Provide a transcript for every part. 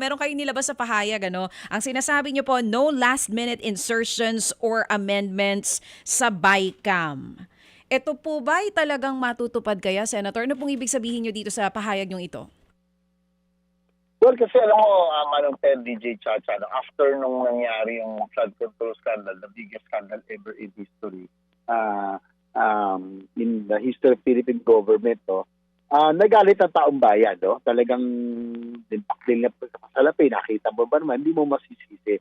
Meron kayong nilabas sa pahayag, ano? Ang sinasabi niyo po, no last-minute insertions or amendments sa BICAM. Ito po ba ay talagang matutupad kaya, Senator? Ano pong ibig sabihin niyo dito sa pahayag niyong ito? Well, kasi alam mo, Manong Ted, DJ Chacha, no, after nung nangyari yung flood control scandal, the biggest scandal ever in history, in the history of Philippine government, no, nagalit ang taong bayan. No? Talagang dinpakling na salapi, nakita mo ba naman, hindi mo masisisi.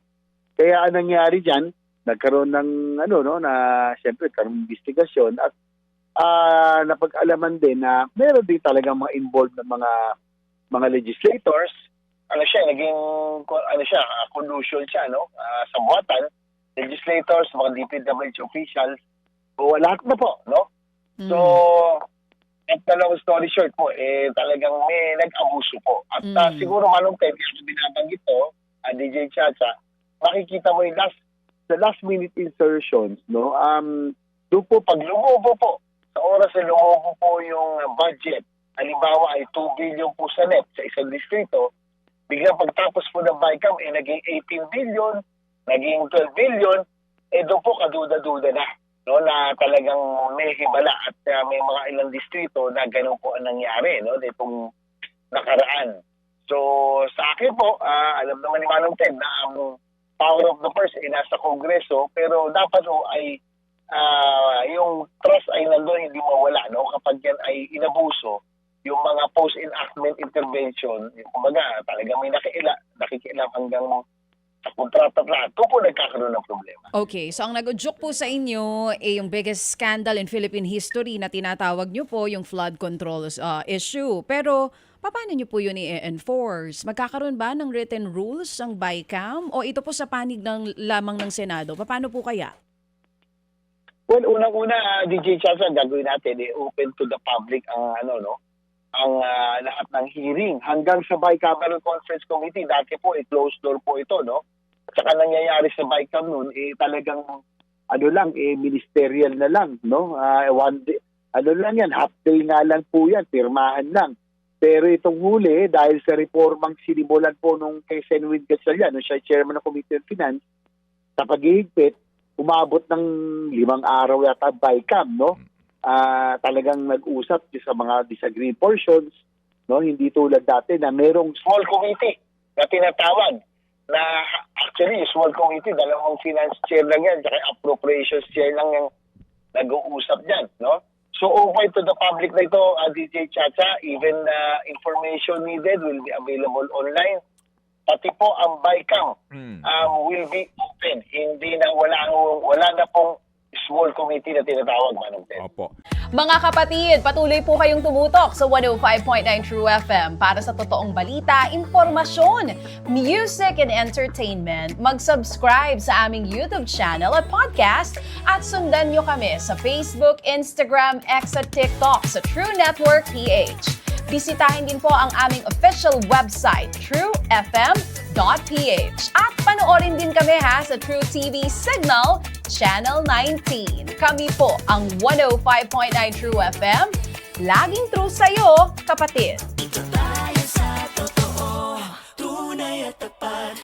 Kaya ang nangyari dyan, nagkaroon ng, siyempre, nagkaroon ng investigasyon at napag-alaman din na meron din talagang mga involved na mga legislators. Naging collusion siya, no? Sa buwatan, legislators, mga DPWH officials, o lahat na po, no? So, at long story short po, talagang may nag-abuso po. At siguro Manong Ted, kaya binabanggit to, DJ Chacha, makikita mo yung last minute insertions, no? Doon po, pag lumobo po, sa oras na lumobo po yung budget, halimbawa ay 2 billion po sa NEP sa isang distrito, biglang pagtapos po ng BICAM, naging 18 billion, naging 12 billion, doon po kaduda-duda na, no, na talagang may hibala at may mga ilang distrito na ganun po ang nangyari, no, ditong nakaraan. So, sa akin po, alam naman ni Manong Ted na ang power of the purse ay nasa Kongreso, pero dapat po ay yung trust ay nandun, hindi mawala, no, kapag yan ay inabuso, yung mga post-enactment intervention, kumbaga talagang may nakikialam hanggang sa kontrata lahat, doon po nagkakaroon ng problema. Okay, so ang nag-udyok po sa inyo yung biggest scandal in Philippine history na tinatawag niyo po yung flood control issue. Pero paano niyo po yun i-enforce? Magkakaroon ba ng written rules ang BICAM o ito po sa panig lamang ng Senado? Paano po kaya? Well, unang-una, DJ Chacha, gagawin natin, open to the public ang lahat ng hearing hanggang sa Bicameral Conference Committee. Dati po, closed door po ito, no? At saka nangyayari sa BICAM noon, talagang, ministerial na lang, no? One day, yan, half day nga lang po yan, pirmahan lang. Pero itong huli, dahil sa reformang sinimulan po nung kay Senwin Gatchalian, siya chairman ng Committee on Finance, sa paghihigpit, umabot ng 5 araw yata BICAM, no? Talagang nag-usap sa mga disagreed portions, no? Hindi tulad dati na merong small committee na tinatawag na actually small committee, 2 finance chair lang yan, saka appropriations chair lang yung nag-uusap dyan, no? So open to the public na ito, DJ Chacha, even information needed will be available online. Pati po ang BICAM will be open. Hindi na wala na pong small committee na tinatawag, Manong Ted. Opo. Mga kapatid, patuloy po kayong tumutok sa 105.9 True FM para sa totoong balita, impormasyon, music and entertainment. Mag-subscribe sa aming YouTube channel at podcast at sundan nyo kami sa Facebook, Instagram, X at TikTok sa True Network PH. Bisitahin din po ang aming official website, truefm.ph. At panoorin din kami sa True TV Signal, Channel 19. Kami po ang 105.9 True FM. Laging true sa'yo, kapatid.